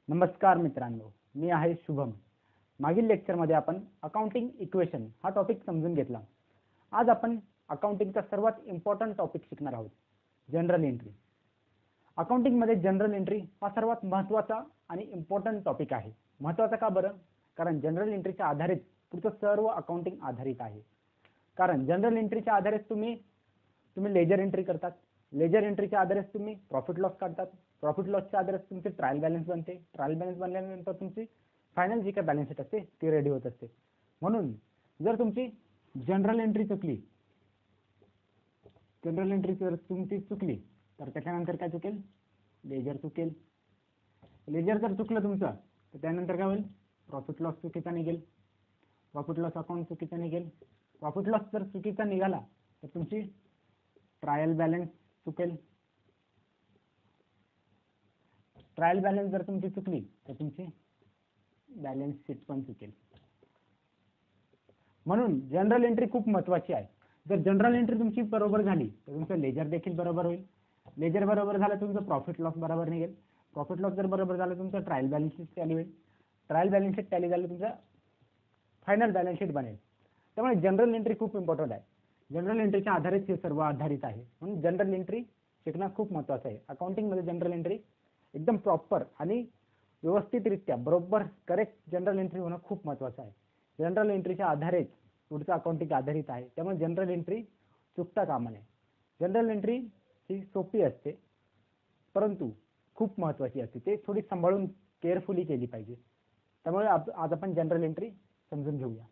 नमस्कार मित्रांनो, मी आहे शुभम। मागील लेक्चरमध्ये आपण अकाउंटिंग इक्वेशन हा टॉपिक समजून घेतला। आज आपण अकाउंटिंगचा सर्वात इम्पॉर्टंट टॉपिक शिकणार आहोत, जनरल एंट्री। अकाउंटिंगमध्ये जनरल एंट्री हा सर्वात महत्त्वाचा आणि इम्पॉर्टंट टॉपिक आहे। महत्त्वाचा का बरं? कारण जनरल एंट्रीच्या आधारित पुढचं सर्व अकाउंटिंग आधारित आहे। कारण जनरल एंट्रीच्या आधारित तुम्ही लेजर एंट्री करतात, लेजर एंट्रीच्या आधारे तुम्ही प्रॉफिट लॉस काढतात, प्रॉफिट लॉसच्या आधारे तुमचे ट्रायल बॅलन्स बनते, ट्रायल बॅलन्स बनल्यानंतर तुमची फायनल जी काही बॅलन्स शीट असते ती रेडी होत असते। म्हणून जर तुमची जनरल एंट्री चुकली, जनरल एंट्री जर तुमची चुकली तर त्याच्यानंतर काय चुकेल? लेजर चुकेल। लेजर जर चुकलं तुमचं तर त्यानंतर काय होईल? प्रॉफिट लॉस चुकीचा निघेल, प्रॉफिट लॉस अकाउंट चुकीचा निघेल। प्रॉफिट लॉस जर चुकीचा निघाला तर तुमची ट्रायल बॅलन्स चुकेल, ट्रायल बॅलन्स जर तुमची चुकली तर तुमची बॅलन्स शीट पण चुकेल। म्हणून जनरल एंट्री खूप महत्त्वाची आहे। जर जनरल एंट्री तुमची बरोबर झाली तर तुमचं लेजर देखील बरोबर होईल, लेजर बरोबर झालं तुमचं प्रॉफिट लॉस बरोबर निघेल, प्रॉफिट लॉस जर बरोबर झालं तुमचं ट्रायल बॅलन्स शीट टॅली होईल, ट्रायल बॅलन्स शीट टॅली झालं तुमचं फायनल बॅलन्स शीट बनेल। त्यामुळे जनरल एंट्री खूप इम्पॉर्टंट आहे। जनरल एंट्रीच्या आधारित हे सर्व आधारित आहे, म्हणून जनरल एंट्री शिकणं खूप महत्त्वाचं आहे। अकाउंटिंग मध्ये जनरल एंट्री एकदम प्रॉपर आणि व्यवस्थितरित्या बरोबर करेक्ट जनरल एंट्री होणं खूप महत्त्वाचं आहे। जनरल एंट्रीच्या आधारेच पुढचं अकाउंटिंग आधारित आहे, त्यामुळे जनरल एंट्री चुकता कामा नये। जनरल एंट्री ही सोपी असते परंतु खूप महत्त्वाची असते, ते थोडी सांभाळून केअरफुली केली पाहिजे। त्यामुळे आज आपण जनरल एंट्री समजून घेऊया।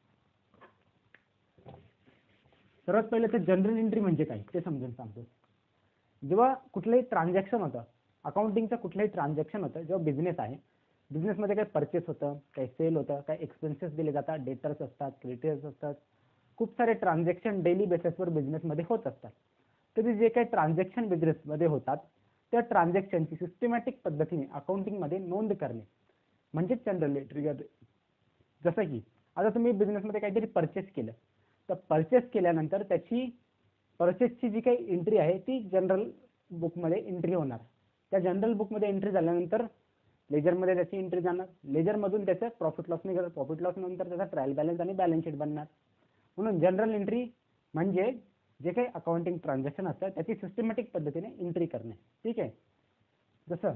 सर्वात पहिले तर जनरल एंट्री म्हणजे काय ते समजून सांगतो। जेव्हा कुठलंही ट्रान्झॅक्शन होतं, अकाउंटिंगचं कुठलंही ट्रान्झॅक्शन होतं, जेव्हा बिझनेस आहे, बिझनेसमध्ये काही परचेस होतं, काही सेल होतं, काही एक्सपेन्सेस दिले जातात, डेटर्स असतात, क्रेडिटर्स असतात, खूप सारे ट्रान्झॅक्शन डेली बेसिसवर बिझनेसमध्ये होत असतात। तरी जे काही ट्रान्झॅक्शन बिझनेसमध्ये होतात त्या ट्रान्झॅक्शनची सिस्टमॅटिक पद्धतीने अकाउंटिंगमध्ये नोंद करणे म्हणजे जनरल एंट्री। जसं की आता तुम्ही बिझनेसमध्ये काहीतरी परचेस केलं तर परचेस केल्यानंतर त्याची परचेसची जी काही एंट्री आहे ती जनरल बुकमध्ये एंट्री होणार। त्या जनरल बुकमध्ये एंट्री झाल्यानंतर लेजरमध्ये त्याची एंट्री जाणार, लेजरमधून त्याचं प्रॉफिट लॉस निघेल, प्रॉफिट लॉस नंतर त्याचा ट्रायल बॅलन्स आणि बॅलन्स शीट बनणार। म्हणून जनरल एंट्री म्हणजे जे काही अकाउंटिंग ट्रान्झॅक्शन असतात त्याची सिस्टमॅटिक पद्धतीने एंट्री करणे। ठीक आहे, जसं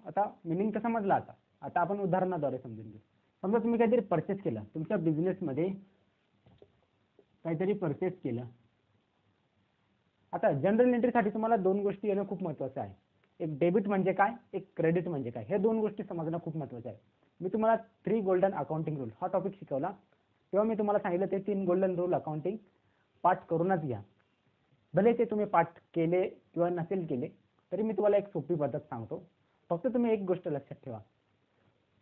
आता मिनिंग कसं समजलं। आता आपण उदाहरणाद्वारे समजून घेऊ। समजा तुम्ही काहीतरी परचेस केलं, तुमच्या बिझनेसमध्ये काहीतरी परचेस केलं। आता जनरल एंट्रीसाठी तुम्हाला दोन गोष्टी येणं खूप महत्त्वाचं आहे, एक डेबिट म्हणजे काय, एक क्रेडिट म्हणजे काय, हे दोन गोष्टी समजणं खूप महत्त्वाचं आहे। मी तुम्हाला 3 गोल्डन अकाउंटिंग रूल हा टॉपिक शिकवला तेव्हा मी तुम्हाला सांगितलं ते 3 गोल्डन रूल अकाउंटिंग पाठ करूनच घ्या। भले ते तुम्ही पाठ केले किंवा नसेल केले तरी मी तुम्हाला एक सोपी पद्धत सांगतो। फक्त तुम्ही एक गोष्ट लक्षात ठेवा,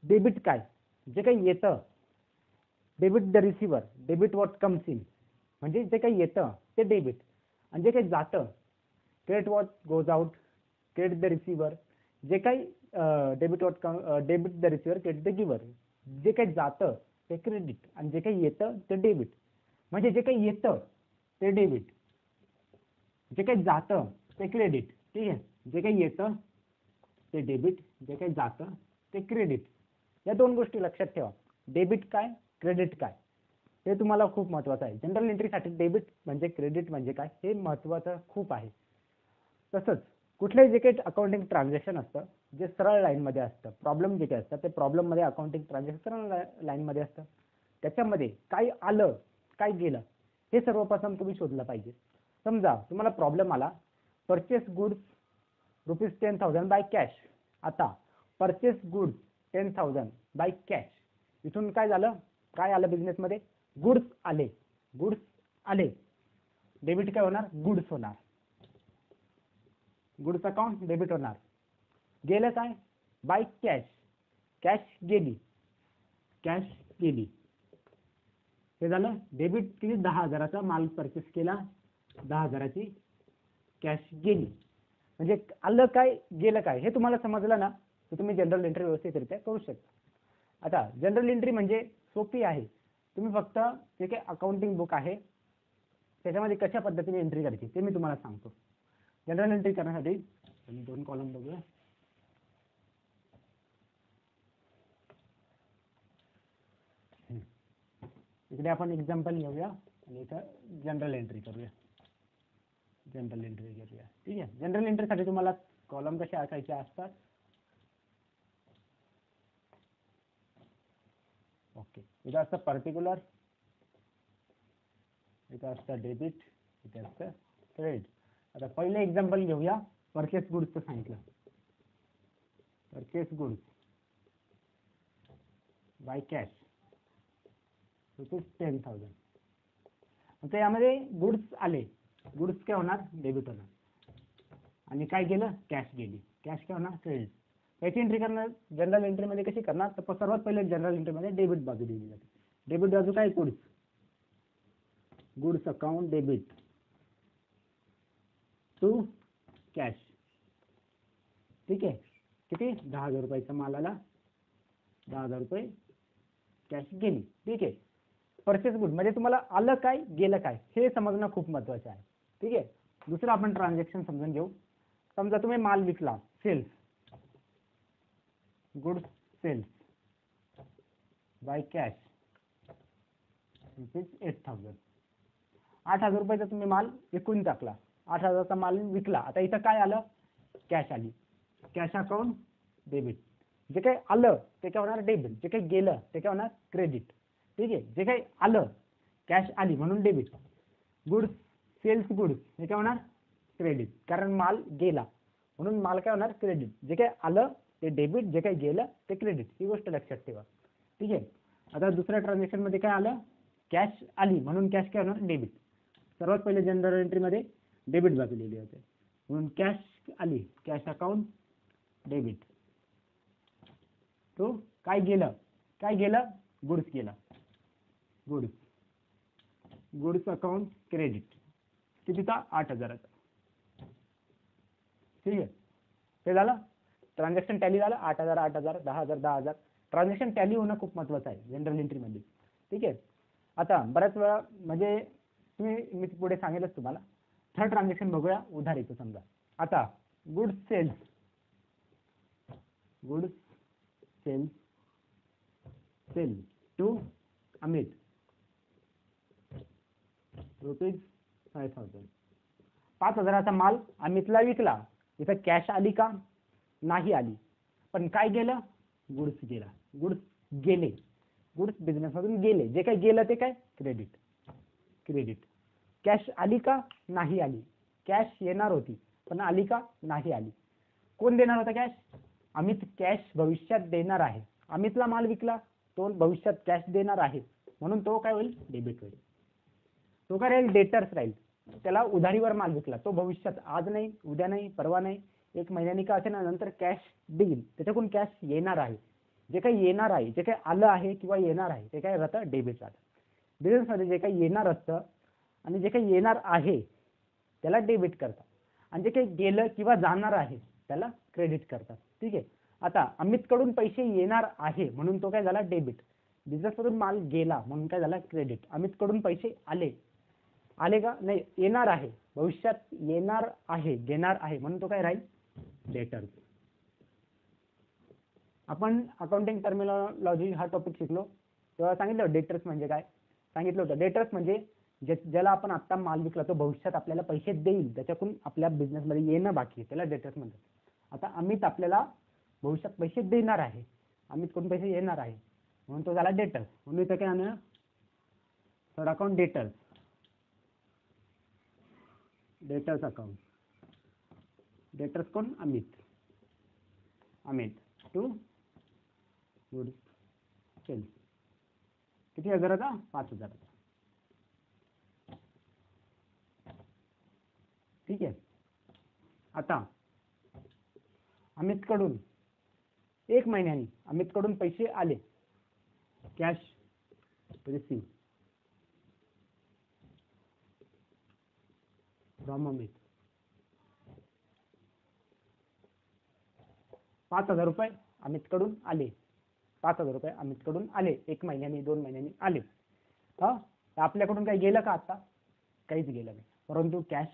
डेबिट काय, जे काही येतं, debit the receiver, debit what comes in, म्हणजे जे काही येतं ते डेबिट, आणि जे काही जातं credit what goes out, credit the receiver, जे काही debit the receiver, credit the giver, जे काही जातं ते क्रेडिट आणि जे काही येतं ते डेबिट। म्हणजे जे काही येतं ते डेबिट, जे काही जातं ते क्रेडिट। ठीक आहे, जे काही येतं ते डेबिट, जे काही जातं ते क्रेडिट। या दोन गोष्टी लक्षात ठेवा, डेबिट काय, क्रेडिट काय, हे तुम्हाला खूप महत्त्वाचं आहे। जनरल एंट्रीसाठी डेबिट म्हणजे क्रेडिट म्हणजे काय हे महत्त्वाचं खूप आहे। तसंच कुठल्याही जे काही अकाउंटिंग ट्रान्झॅक्शन असतं जे सरळ लाईनमध्ये असतं, प्रॉब्लेम जे काही असतात ते प्रॉब्लेममध्ये अकाउंटिंग ट्रान्झॅक्शन सरळ लाईनमध्ये असतं, त्याच्यामध्ये काय आलं काय गेलं हे सर्वप्रथम तुम्ही शोधलं पाहिजे। समजा तुम्हाला प्रॉब्लेम आला, परचेस गुड्स ₹10,000 बाय कॅश। आता परचेस गुड्स 10,000 बाय कॅश, इथून काय झालं, काय आलं बिझनेसमध्ये, गुड्स आले, गुड्स आले, डेबिट काय होणार, गुड्स होणार, गुड्स अकाउंट डेबिट होणार। गेलं काय, बाय कॅश, कॅश गेली, कॅश गेली, हे झालं डेबिट। किती, 10,000चा माल परचेस केला, 10,000ची कॅश गेली। म्हणजे आलं काय गेलं काय हे तुम्हाला समजलं ना तर तुम्ही जनरल एंट्री व्यवस्थितरित्या करू शकता। आता जनरल एंट्री म्हणजे सोपी आहे, तुम्ही फक्त जे काही अकाउंटिंग बुक आहे त्याच्यामध्ये कशा पद्धतीने एंट्री करायची ते मी तुम्हाला सांगतो। जनरल एंट्री करण्यासाठी दोन कॉलम बघूया. इकडे आपण एक्झाम्पल घेऊया आणि इथं जनरल एंट्री करूया. जनरल एंट्री करूया. ठीक आहे. जनरल एंट्रीसाठी तुम्हाला कॉलम कसे आखायचे असतात. ओके. इथं असतं पर्टिक्युलर, इथं असतं डेबिट, इथे असतं क्रेडिट. आता पहिले एक्झाम्पल घेऊया. परचेस गुड्सचं सांगितलं. Purchase goods by cash ₹10,000. आता यामध्ये गुड्स आले. गुड्स काय होणार? डेबिट होणार. आणि काय गेलं? कॅश गेली. कॅश काय होणार? क्रेडिट. याची एंट्री करणार जनरल एंट्रीमध्ये कशी करणार? तर सर्वात पहिले जनरल एंट्रीमध्ये डेबिट बाजू दिली जाते. डेबिट बाजू काय? Goods. Goods account debit to cash. ठीक आहे. किती? 10,000 रुपयाचा माल आला, 10,000 रुपये कॅश गेली. ठीक आहे. परचेस गुड म्हणजे तुम्हाला आलं काय, गेलं काय हे समजणं खूप महत्त्वाचं आहे. ठीक आहे. दुसरं आपण ट्रान्झॅक्शन समजून घेऊ. समजा तुम्ही माल विकला, sales, goods sales by cash ₹8,000. 8,000 रुपयाचा तुम्ही माल विकून टाकला, 8,000चा माल विकला. आता इथं काय आलं? कॅश आली. Cash account debit. जे काही आलं ते काय होणार? डेबिट. जे काही गेलं ते काय होणार? क्रेडिट. ठीक आहे. जे काही आलं, कॅश आली म्हणून डेबिट. गुड्स सेल्स गुड्स हे काय होणार? क्रेडिट. कारण माल गेला म्हणून माल काय होणार? क्रेडिट. जे काही आलं ते डेबिट, जे काही गेलं ते क्रेडिट. ही गोष्ट लक्षात ठेवा. ठीक आहे. आता दुसऱ्या ट्रान्झॅक्शन मध्ये काय आलं? कॅश आली म्हणून कॅश काय होणार? डेबिट. सर्वात पहिले जनरल एंट्रीमध्ये डेबिट बाजू लिहिली होते म्हणून कॅश आली, कॅश अकाउंट डेबिट तो काय गेलं? काय गेलं? गुड्स गेला. गुड्स. गुड्स अकाउंट क्रेडिट कितीचा? 8,000चा. ठीक आहे. ते झालं. ट्रान्झॅक्शन टॅली झालं. 8,000 8,000 10,000 10,000. ट्रान्झॅक्शन टॅली होणं खूप महत्त्वाचं आहे जनरल एंट्रीमध्ये. ठीक आहे. आता बऱ्याच वेळा म्हणजे मी पुढे सांगेलच तुम्हाला. थर्ड ट्रान्झॅक्शन बघूया. उधारीचं समजा. आता goods sales, goods sales sale to Amit ₹5,000. 5,000चा माल अमितला विकला. इथं कॅश आली का? नाही आली. पण काय गेलं? गुड्स गेला. गुड्स गेले. गुड्स बिझनेस मधून गेले. जे काही गेलं ते काय? क्रेडिट. क्रेडिट. कॅश आली का? नाही आली. कॅश येणार होती पण आली का? नाही आली. कोण देणार होता कॅश? अमित कॅश भविष्यात देणार आहे. अमितला माल विकला, तो भविष्यात कॅश देणार आहे म्हणून तो काय होईल? डेबिट होईल. तो काय राहील? डेटर्स राहील. त्याला उधारीवर माल विकला, तो भविष्यात आज नाही, उद्या नाही, परवा नाही, 1 महिन्यानी का असेल नंतर कॅश देईल. त्याच्याकडून कॅश येणार आहे. जे काही येणार आहे, जे काही आलं आहे किंवा येणार आहे ते काय राहतं? डेबिट राहतं. बिझनेसमध्ये जे काही येणार असतं आणि जे काही येणार आहे त्याला डेबिट करतात आणि जे काही गेलं किंवा जाणार आहे त्याला क्रेडिट करतात. ठीक आहे. आता अमितकडून पैसे येणार आहे म्हणून तो काय झाला? डेबिट. बिझनेसमधून माल गेला म्हणून काय झाला? क्रेडिट. अमितकडून पैसे आले, आले का? नाही, येणार आहे. भविष्यात येणार आहे, घेणार आहे म्हणून तो काय राहील? डेटर. आपण अकाउंटिंग टर्मिनॉलॉजी हा टॉपिक शिकलो तेव्हा सांगितलं डेटर्स म्हणजे काय. सांगितलं होतं डेटर्स म्हणजे ज्याला आपण आता माल विकला तो भविष्यात आपल्याला पैसे देईल, त्याच्याकडून आपल्या बिझनेसमध्ये येणं बाकी आहे, त्याला डेटर्स म्हणतात. आता अमित आपल्याला भविष्यात पैसे देणार आहे, अमितकडून पैसे येणार आहे म्हणून तो झाला डेटर्स. म्हणून इथं काय आणलं? Third account debtors. Debtors account. Debtors कोण? Amit. Amit to goods sales. किती हजाराचा? 5,000चा. ठीक आहे. आता अमितकडून 1 महिन्यानी अमितकडून पैसे आले, कॅश रिसीव फ्रॉम अमित. 5,000 रुपये अमितकडून आले. 5,000 रुपये अमितकडून आले. 1 महिन्यानी 2 महिन्यानी आले. हा, आपल्याकडून काही गेलं का? आता काहीच गेलं नाही, परंतु कॅश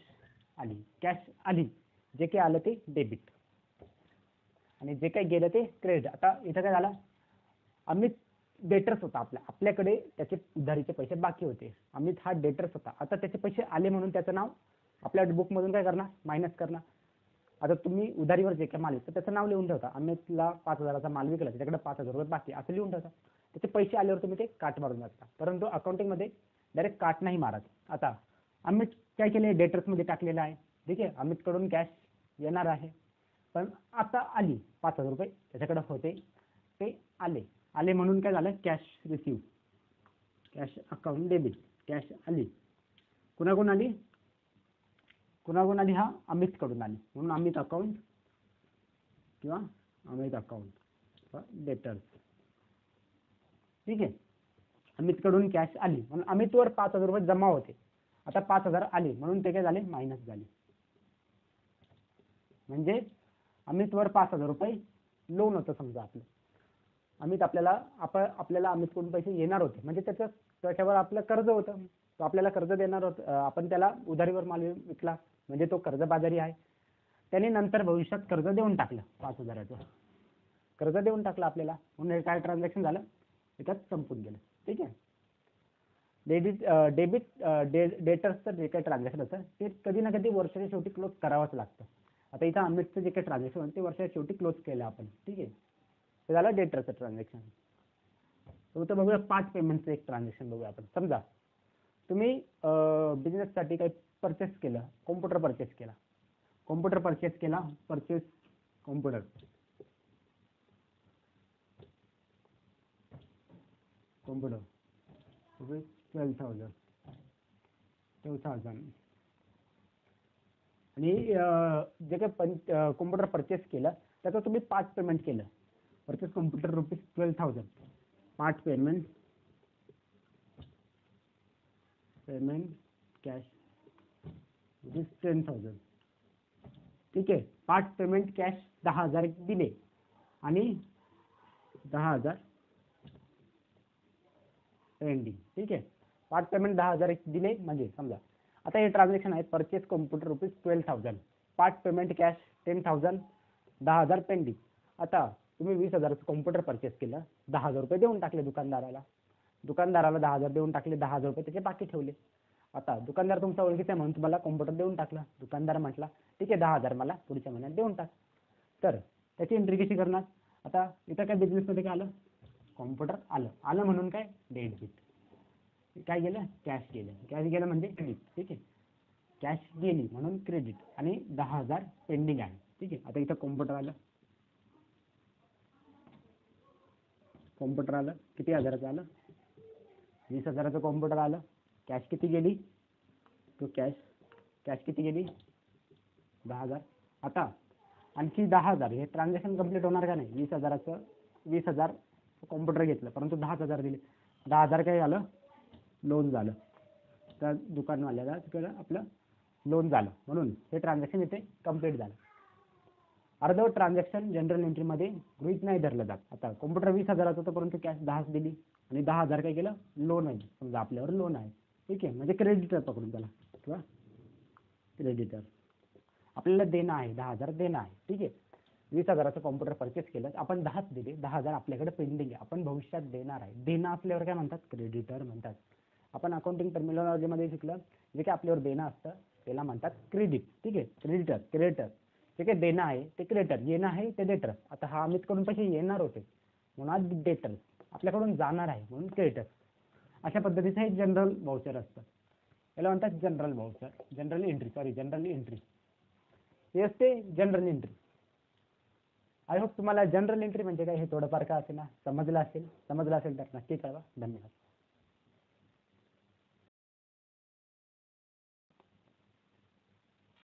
आली. कॅश आली, जे काही आलं ते डेबिट आणि जे काही गेलं ते क्रेडिट. आता इथं काय झालं, अमित डेटर्स होता आपल्याकडे त्याचे उधारीचे पैसे बाकी होते. अमित हा डेटर्स होता. आता त्याचे पैसे आले म्हणून त्याचं नाव आपल्या बुक मधून काय करणार, मायनस करणार. आता तुम्ही उधारीवर जे काही माल तर त्याचं नाव लिहून ठेवता. अमितला 5,000चा माल विकला, त्याच्याकडे 5,000 रुपये बाकी असं लिहून ठेवता. त्याचे पैसे आल्यावर तुम्ही ते काट मारून टाकता. परंतु अकाउंटिंग मध्ये डायरेक्ट काट नाही मारत. आता अमित काय केले, डेटर्स मध्ये टाकलेलं आहे. ठीक आहे, अमित कडून कॅश येणार आहे, पण आता आली 5,000 रुपये त्याच्याकडे होते, ते आले म्हणून काय झालं, cash receive, cash account debit, cash आली. कुणाकडून आली, हा अमित कडून आली म्हणून अमित अकाउंट किंवा अमित अकाउंट डेटर्स. ठीक आहे, अमित कडून कॅश आली म्हणून अमित वर 5,000 रुपये जमा होते. आता 5,000 आले म्हणून ते काय झाले, मायनस झाले. म्हणजे अमित वर 5,000 रुपये लोन होतं समजा आपलं. आपल्याला अमित कडून पैसे येणार होते, म्हणजे त्याच्यावर आपलं कर्ज होतं. तो आपल्याला कर्ज देणार होतं, आपण त्याला उधारीवर माल विकला म्हणजे तो कर्जबाजारी आहे. त्याने नंतर भविष्यात कर्ज देऊन टाकलं, 5,000चं कर्ज देऊन टाकलं आपल्याला, म्हणून हे काय ट्रान्झॅक्शन झालं, त्याच्यात संपून गेलं. ठीक आहे. डेटर्सचं जे काही ट्रान्झॅक्शन होतं ते कधी ना कधी वर्षाच्या शेवटी क्लोज करावंच लागतं. आता इथं अमितचं जे काही ट्रान्झॅक्शन होतं ते वर्षाच्या शेवटी क्लोज केलं आपण. ठीक आहे, ते झालं डेटरचं ट्रान्झॅक्शन. तर बघूया 5 पेमेंटचं एक ट्रान्झॅक्शन बघूया आपण. समजा तुम्ही बिझनेससाठी काही परचेस केलं, कॉम्प्युटर परचेस केला, परचेस कॉम्प्युटर रुपीज 12,000 आणि जे काही कॉम्प्युटर परचेस केलं त्याचं तुम्ही 5 पेमेंट केलं. Purchase computer rupees 12,000, 5 payment cash rupees 10,000. ठीक आहे, 5 पेमेंट कॅश 10,000 दिले आणि 10,000 पेंडिंग. ठीक आहे, 5 पेमेंट 10,000 दिले म्हणजे समजा आता हे ट्रान्झॅक्शन आहे, purchase computer rupees 12,000, 5 payment cash 10,000, 10,000 pending. आता तुम्ही 20,000चं कॉम्प्युटर परचेस केलं, 10,000 रुपये देऊन टाकले दुकानदाराला 10,000 देऊन टाकले, 10,000 रुपये त्याचे बाकी ठेवले. आता दुकानदार तुमचा ओळखीचा आहे म्हणून तुम्हाला कॉम्प्युटर देऊन टाकला. दुकानदार म्हटला ठीक आहे 10,000 मला पुढच्या महिन्यात देऊन टाक. तर त्याची एंट्री कशी करणार. आता इथं काय बिझनेसमध्ये काय आलं, कॉम्प्युटर आलं म्हणून काय डेबिट, काय गेलं, कॅश गेलं म्हणजे क्रेडिट. ठीक आहे, कॅश गेली म्हणून क्रेडिट आणि 10,000 पेंडिंग आहे. ठीक आहे, आता इथं कॉम्प्युटर आलं किती हजाराचं आलं, 20,000चं कॉम्प्युटर आलं. कॅश किती गेली, तो कॅश किती गेली, 10,000. आता आणखी 10,000 हे ट्रान्झॅक्शन कंप्लीट होणार का नाही. 20,000 कॉम्प्युटर घेतलं परंतु 10,000 दिले, 10,000 काय झालं, लोन झालं. तर दुकानवाल्याला तिकडं आपलं लोन झालं म्हणून हे ट्रान्झॅक्शन इथे कंप्लीट झालं. अर्धवट ट्रान्झॅक्शन जनरल एंट्रीमध्ये गृहीत नाही धरलं जात. आता कॉम्प्युटर 20,000चं होतं परंतु कॅश 10 दिली आणि 10,000 काय केलं, लोन आहे, समजा आपल्यावर लोन आहे. ठीक आहे, म्हणजे क्रेडिटर पकडून त्याला किंवा क्रेडिटर आपल्याला देणं आहे, 10,000 देणं आहे. ठीक आहे, 20,000चं कॉम्प्युटर परचेस केलं, आपण 10 दिले, 10,000 आपल्याकडे पेंडिंग आहे, आपण भविष्यात देणार आहे. देणं असल्यावर काय म्हणतात, क्रेडिटर म्हणतात. आपण अकाउंटिंग टर्मिनॉलॉजीमध्ये शिकलं, जे काही आपल्यावर देणं असतं त्याला म्हणतात क्रेडिट. ठीक आहे, क्रेडिटर जे काही देणं आहे ते क्रेडिटर, येणं आहे ते डेटर. आता हा अमितकडून पैसे येणार होते म्हणून डेटर, आपल्याकडून जाणार आहे म्हणून क्रेडिटर. अशा पद्धतीचं हे जनरल वाउचर असतं, याला म्हणतात जनरल वाउचर, जनरल एंट्री हे असते जनरल एंट्री. आय होप तुम्हाला जनरल एंट्री म्हणजे काय हे थोडंफार का असेल ना समजलं असेल तर नक्की कळवा. धन्यवाद.